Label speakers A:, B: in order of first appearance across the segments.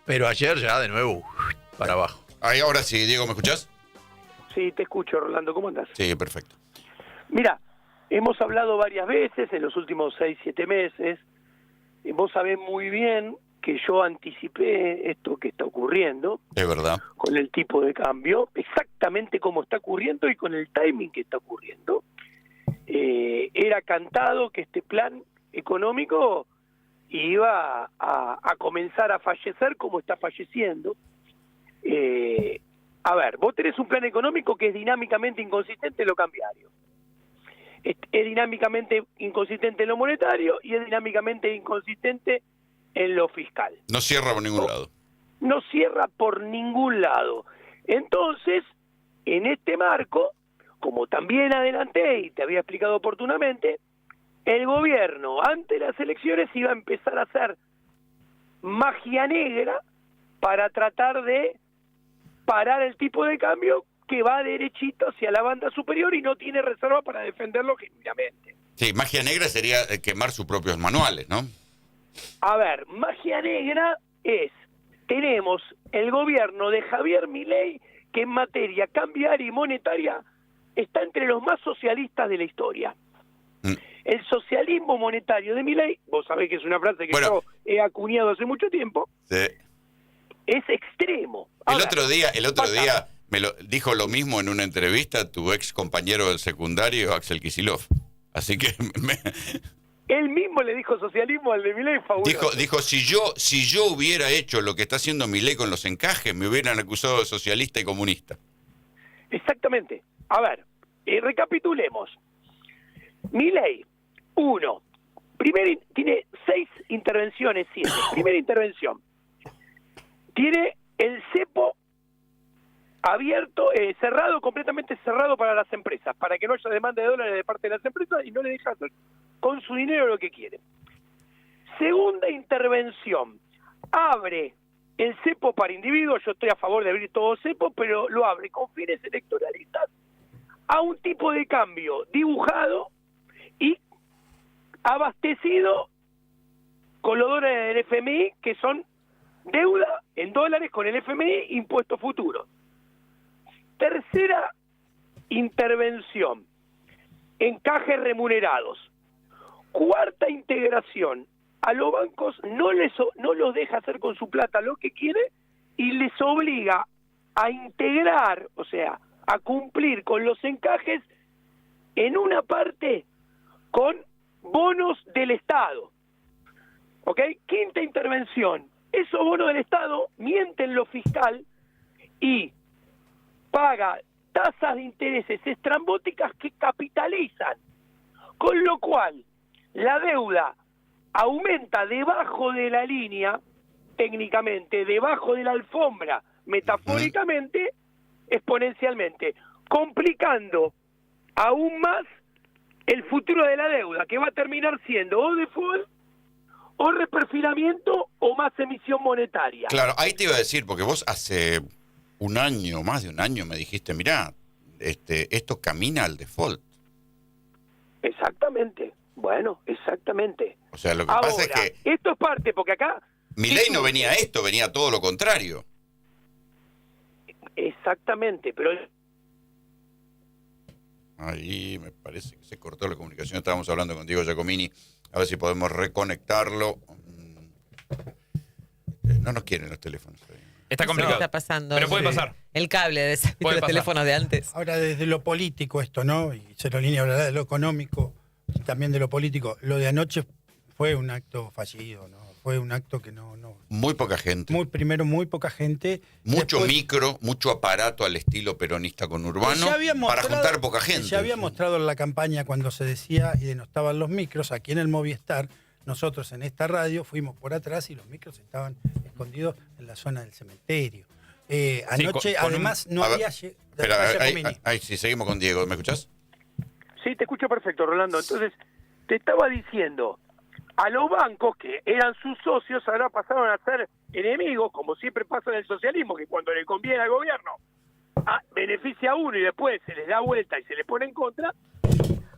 A: pero ayer ya de nuevo para abajo.
B: Ahí, ahora sí, Diego, ¿me escuchás?
C: Sí, te escucho, Rolando, ¿cómo andás?
B: Sí, perfecto.
C: Mira, hemos hablado varias veces en los últimos 6, 7 meses, y vos sabés muy bien que yo anticipé esto que está ocurriendo
B: Es verdad.
C: con el tipo de cambio, exactamente como está ocurriendo y con el timing que está ocurriendo. Era cantado que este plan económico iba a comenzar a fallecer como está falleciendo. A ver, vos tenés un plan económico que es dinámicamente inconsistente en lo cambiario. Es dinámicamente inconsistente en lo monetario y es dinámicamente inconsistente en lo fiscal.
B: No cierra por ningún lado.
C: No cierra por ningún lado. Entonces, en este marco, como también adelanté y te había explicado oportunamente, el gobierno ante las elecciones iba a empezar a hacer magia negra para tratar de parar el tipo de cambio que va derechito hacia la banda superior y no tiene reserva para defenderlo genuinamente.
B: Sí, magia negra sería quemar sus propios manuales, ¿no?
C: A ver, magia negra es, tenemos el gobierno de Javier Milei que en materia cambiaria y monetaria está entre los más socialistas de la historia. El socialismo monetario de Milei, vos sabés que es una frase que yo he acuñado hace mucho tiempo,
B: sí.
C: Es extremo.
B: El otro día me lo dijo lo mismo en una entrevista tu ex compañero del secundario, Axel Kicillof. Así que
C: él mismo le dijo socialismo al de Milei, fabuloso.
B: Dijo si yo hubiera hecho lo que está haciendo Milei con los encajes, me hubieran acusado de socialista y comunista.
C: Exactamente. A ver, recapitulemos. Milei, tiene 6 intervenciones, 7. Primera intervención. Tiene el cepo abierto, cerrado, completamente cerrado para las empresas, para que no haya demanda de dólares de parte de las empresas y no le deja hacer con su dinero lo que quiere. Segunda intervención, abre el cepo para individuos, yo estoy a favor de abrir todo cepo, pero lo abre con fines electoralistas a un tipo de cambio dibujado y abastecido con los dólares del FMI, que son deuda en dólares con el FMI, impuestos futuros. Tercera intervención, encajes remunerados. Cuarta integración, a los bancos no los deja hacer con su plata lo que quiere y les obliga a integrar, o sea, a cumplir con los encajes en una parte con bonos del Estado. ¿Ok? Quinta intervención, esos bonos del Estado mienten lo fiscal y paga tasas de intereses estrambóticas que capitalizan, con lo cual la deuda aumenta debajo de la línea, técnicamente, debajo de la alfombra, metafóricamente, exponencialmente, complicando aún más el futuro de la deuda, que va a terminar siendo o default, o reperfilamiento, o más emisión monetaria.
B: Claro, ahí te iba a decir, porque vos hace un año, más de un año, me dijiste, mirá, esto camina al default.
C: Exactamente. Bueno, exactamente.
B: O sea, lo que
C: Ahora,
B: pasa es que
C: esto es parte, porque acá...
B: Milei no venía esto, venía todo lo contrario.
C: Exactamente, pero...
B: Ahí me parece que se cortó la comunicación. Estábamos hablando con Diego Giacomini. A ver si podemos reconectarlo. No nos quieren los teléfonos.
D: Está complicado.
E: Está pasando.
D: Pero puede pasar.
E: El cable de los teléfonos de antes.
F: Ahora, desde lo político esto, ¿no? Y Cerolini hablará de lo económico y también de lo político. Lo de anoche fue un acto fallido, ¿no? Fue un acto que no...
B: Muy poca gente.
F: Primero, muy poca gente.
B: Mucho
F: Después,
B: micro, mucho aparato al estilo peronista conurbano para juntar poca gente.
F: Se había mostrado en la campaña cuando se decía y denostaban los micros, aquí en el Movistar, nosotros en esta radio fuimos por atrás y los micros estaban escondidos en la zona del cementerio. Anoche, además, no había...
B: Espera, ahí sí, seguimos con Diego. ¿Me escuchás?
C: Sí, te escucho perfecto, Rolando. Entonces, te estaba diciendo, a los bancos que eran sus socios ahora pasaron a ser enemigos, como siempre pasa en el socialismo, que cuando le conviene al gobierno beneficia a uno y después se les da vuelta y se les pone en contra,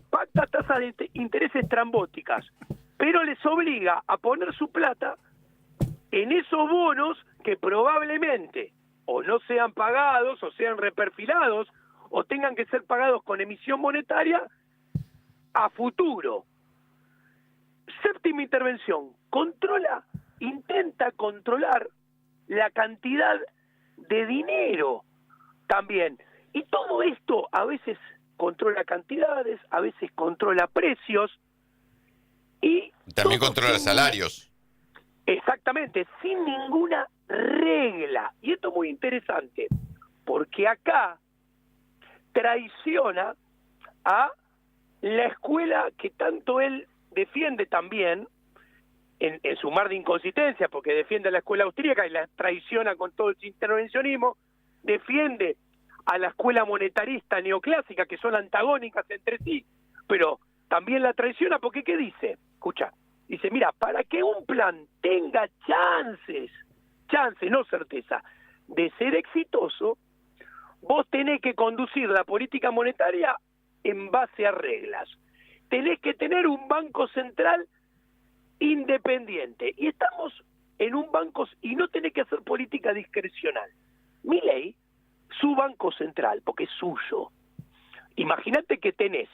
C: pacta tasas de intereses estrambóticas, pero les obliga a poner su plata en esos bonos que probablemente o no sean pagados o sean reperfilados o tengan que ser pagados con emisión monetaria a futuro. Séptima intervención, intenta controlar la cantidad de dinero también. Y todo esto a veces controla cantidades, a veces controla precios y
B: También controla salarios.
C: Exactamente, sin ninguna regla. Y esto es muy interesante, porque acá traiciona a la escuela que tanto él defiende también, en su mar de inconsistencia, porque defiende a la escuela austríaca y la traiciona con todo el intervencionismo, defiende a la escuela monetarista neoclásica, que son antagónicas entre sí, pero también la traiciona porque, ¿qué dice? Escucha, dice, mira, para que un plan tenga chances, no certeza, de ser exitoso, vos tenés que conducir la política monetaria en base a reglas. Tenés que tener un banco central independiente. Y estamos en un banco, y no tenés que hacer política discrecional. Milei, su banco central, porque es suyo. Imagínate que tenés,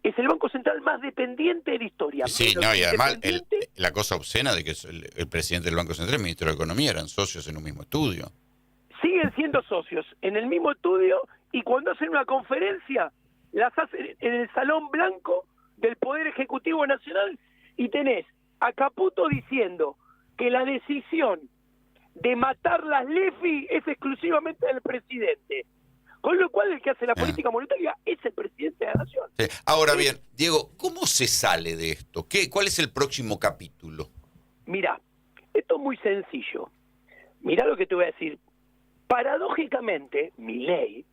C: es el banco central más dependiente de la historia.
B: Sí,
C: menos
B: no, y además
C: independiente.
B: la cosa obscena de que el presidente del Banco Central y el ministro de Economía eran socios en un mismo estudio.
C: Siguen siendo socios en el mismo estudio, y cuando hacen una conferencia las hacen en el Salón Blanco del Poder Ejecutivo Nacional, y tenés a Caputo diciendo que la decisión de matar las LEFI es exclusivamente del presidente. Con lo cual el que hace la política monetaria es el presidente de la nación.
B: Sí. Ahora bien, Diego, ¿cómo se sale de esto? ¿Cuál es el próximo capítulo?
C: Mirá, esto es muy sencillo. Mirá lo que te voy a decir. Paradójicamente, Milei,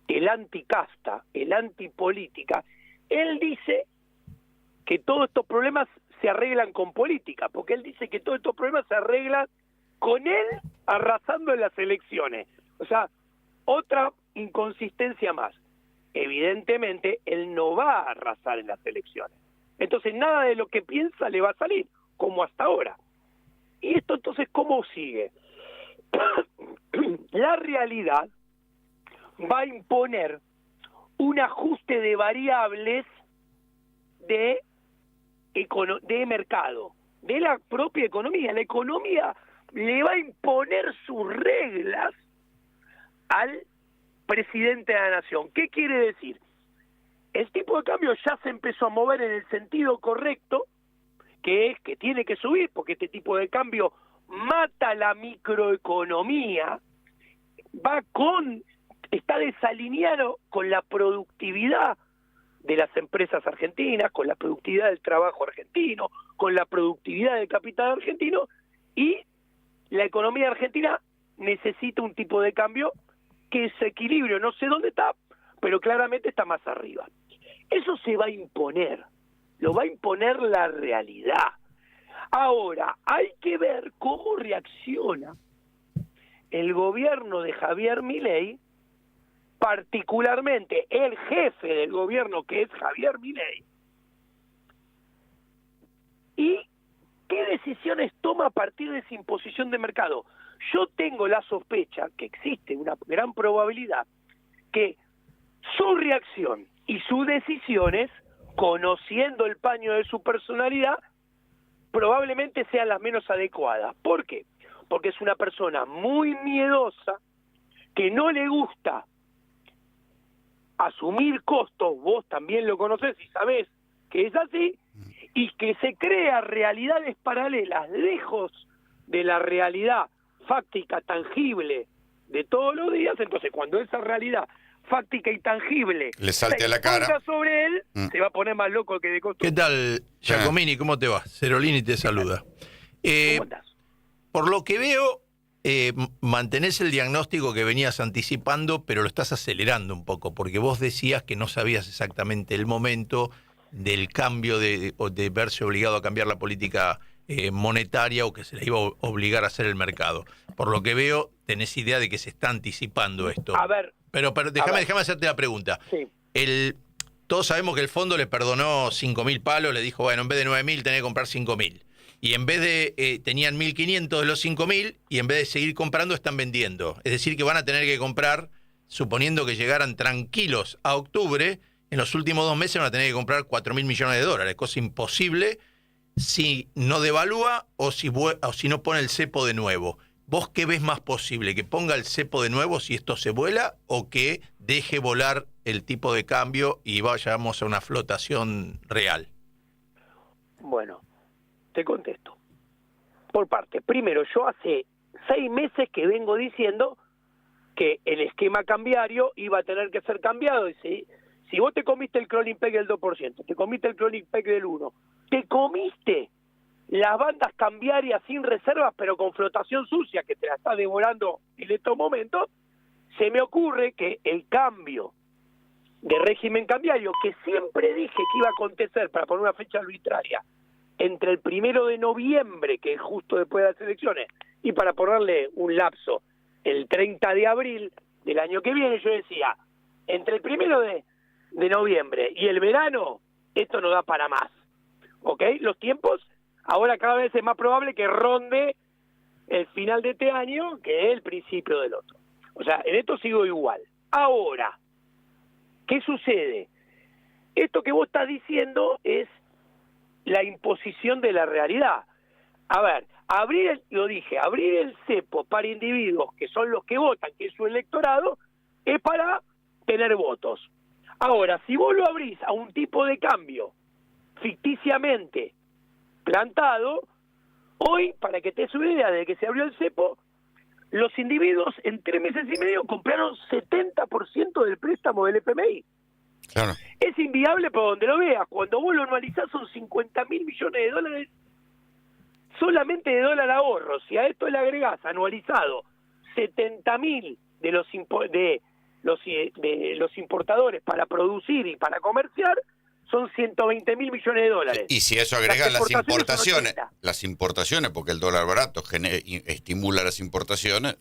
C: el anticasta, el antipolítica, él dice que todos estos problemas se arreglan con política, porque él dice que todos estos problemas se arreglan con él arrasando en las elecciones. O sea, otra inconsistencia más. Evidentemente, él no va a arrasar en las elecciones. Entonces, nada de lo que piensa le va a salir, como hasta ahora. ¿Y esto entonces cómo sigue? La realidad va a imponer un ajuste de variables de mercado, de la propia economía. La economía le va a imponer sus reglas al presidente de la nación. ¿Qué quiere decir? El tipo de cambio ya se empezó a mover en el sentido correcto, que es que tiene que subir, porque este tipo de cambio mata la microeconomía, está desalineado con la productividad de las empresas argentinas, con la productividad del trabajo argentino, con la productividad del capital argentino, y la economía argentina necesita un tipo de cambio que ese equilibrio, no sé dónde está, pero claramente está más arriba. Eso se va a imponer, lo va a imponer la realidad. Ahora, hay que ver cómo reacciona el gobierno de Javier Milei, particularmente el jefe del gobierno, que es Javier Milei, y qué decisiones toma a partir de esa imposición de mercado. Yo tengo la sospecha que existe una gran probabilidad que su reacción y sus decisiones, conociendo el paño de su personalidad, probablemente sean las menos adecuadas. ¿Por qué? Porque es una persona muy miedosa, que no le gusta asumir costos, vos también lo conocés y sabés que es así, y que se crea realidades paralelas lejos de la realidad fáctica, tangible de todos los días. Entonces, cuando esa realidad fáctica y tangible
B: le salte
C: se
B: a la cara
C: imponga sobre él, se va a poner más loco que de costumbre.
A: ¿Qué tal, Giacomini? ¿Cómo te va? Cerolini te saluda.
C: ¿Cómo andás?
A: Por lo que veo, mantenés el diagnóstico que venías anticipando, pero lo estás acelerando un poco, porque vos decías que no sabías exactamente el momento del cambio, de verse obligado a cambiar la política monetaria, o que se le iba a obligar a hacer el mercado. Por lo que veo, tenés idea de que se está anticipando esto.
C: A ver.
A: Pero déjame hacerte la pregunta.
C: Sí.
A: Todos sabemos que el fondo le perdonó 5.000 palos, le dijo, bueno, en vez de 9.000 tenés que comprar 5.000. Y en vez de, tenían 1.500 de los 5.000 y en vez de seguir comprando están vendiendo. Es decir que van a tener que comprar, suponiendo que llegaran tranquilos a octubre, en los últimos 2 meses van a tener que comprar 4.000 millones de dólares, cosa imposible si no devalúa o si no pone el cepo de nuevo. ¿Vos qué ves más posible? ¿Que ponga el cepo de nuevo si esto se vuela o que deje volar el tipo de cambio y vayamos a una flotación real?
C: Bueno, te contesto. Por parte. Primero, yo hace 6 meses que vengo diciendo que el esquema cambiario iba a tener que ser cambiado. Y si vos te comiste el crawling peg del 2%, te comiste el crawling peg del 1%, te comiste las bandas cambiarias sin reservas, pero con flotación sucia, que te la está devorando en estos momentos, se me ocurre que el cambio de régimen cambiario, que siempre dije que iba a acontecer, para poner una fecha arbitraria, entre el 1 de noviembre, que es justo después de las elecciones, y para ponerle un lapso, el 30 de abril del año que viene, yo decía, entre el 1 de noviembre y el verano, esto no da para más. ¿Ok? Los tiempos, ahora cada vez es más probable que ronde el final de este año que el principio del otro. O sea, en esto sigo igual. Ahora, ¿qué sucede? Esto que vos estás diciendo es la imposición de la realidad. A ver, abrir el cepo para individuos que son los que votan, que es su electorado, es para tener votos. Ahora, si vos lo abrís a un tipo de cambio ficticiamente plantado, hoy, para que te des una idea de que se abrió el cepo, los individuos en 3 meses y medio compraron 70% del préstamo del FMI.
B: Claro.
C: Es inviable por donde lo veas. Cuando vos lo anualizás son 50.000 millones de dólares solamente de dólar ahorro. Si a esto le agregás anualizado 70.000 de los importadores para producir y para comerciar, son 120.000 millones de dólares.
B: Y si eso agrega
C: las
B: importaciones, porque el dólar barato estimula las importaciones.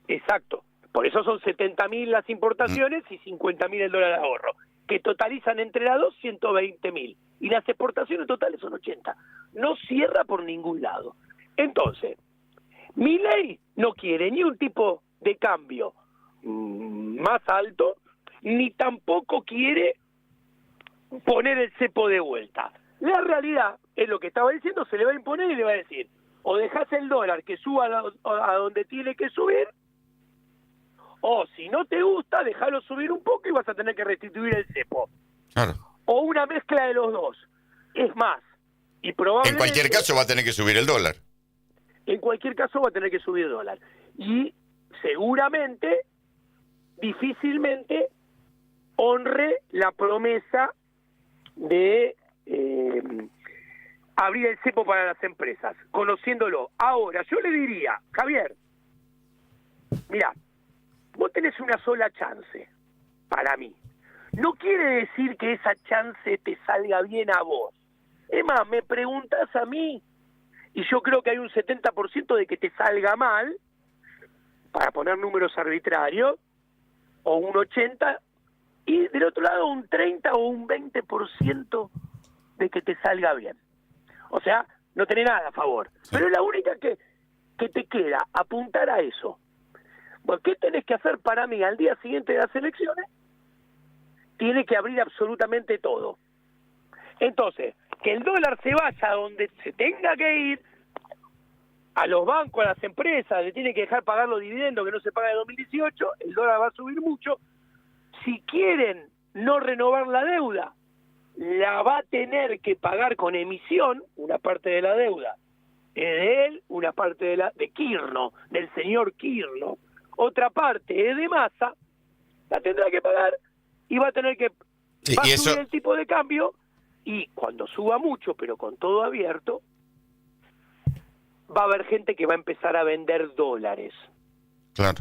C: Exacto. Por eso son 70.000 las importaciones y 50.000 el dólar de ahorro, que totalizan entre las dos 120.000. Y las exportaciones totales son 80. No cierra por ningún lado. Entonces, Milei no quiere ni un tipo de cambio más alto, ni tampoco quiere poner el cepo de vuelta. La realidad es lo que estaba diciendo, se le va a imponer y le va a decir, o dejás el dólar que suba a donde tiene que subir, o si no te gusta, déjalo subir un poco y vas a tener que restituir el cepo.
B: Claro.
C: O una mezcla de los dos. Es más, y probablemente...
B: En cualquier caso va a tener que subir el dólar.
C: En cualquier caso va a tener que subir el dólar. Y seguramente, difícilmente, honre la promesa de abrir el cepo para las empresas, conociéndolo. Ahora, yo le diría, Javier, mira, vos tenés una sola chance, para mí. No quiere decir que esa chance te salga bien a vos. Es más, me preguntás a mí, y yo creo que hay un 70% de que te salga mal, para poner números arbitrarios, o un 80%, y del otro lado un 30 o un 20% de que te salga bien. O sea, no tenés nada a favor. Sí. Pero es la única que te queda, apuntar a eso. Bueno, ¿qué tenés que hacer para mí al día siguiente de las elecciones? Tiene que abrir absolutamente todo. Entonces, que el dólar se vaya a donde se tenga que ir, a los bancos, a las empresas, le tiene que dejar pagar los dividendos que no se paga de 2018, el dólar va a subir mucho. Si quieren no renovar la deuda, la va a tener que pagar con emisión, una parte de la deuda es de él, una parte de Kirchner, del señor Kirchner, otra parte es de Massa, la tendrá que pagar y va a tener que subir el tipo de cambio, y cuando suba mucho, pero con todo abierto, va a haber gente que va a empezar a vender dólares.
B: Claro.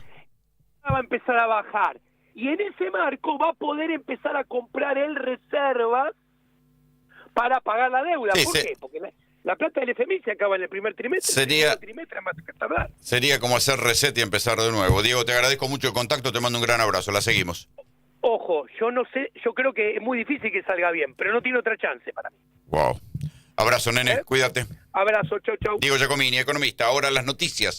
C: Va a empezar a bajar. Y en ese marco va a poder empezar a comprar él reservas para pagar la deuda.
B: Sí,
C: ¿Por qué? Porque la plata del FMI se acaba en el primer trimestre.
B: Sería como hacer reset y empezar de nuevo. Diego, te agradezco mucho el contacto, te mando un gran abrazo. La seguimos.
C: Ojo, yo no sé, yo creo que es muy difícil que salga bien, pero no tiene otra chance para mí.
B: Wow. Abrazo, nene, cuídate.
C: Abrazo, chau, chau.
B: Diego Giacomini, economista. Ahora las noticias.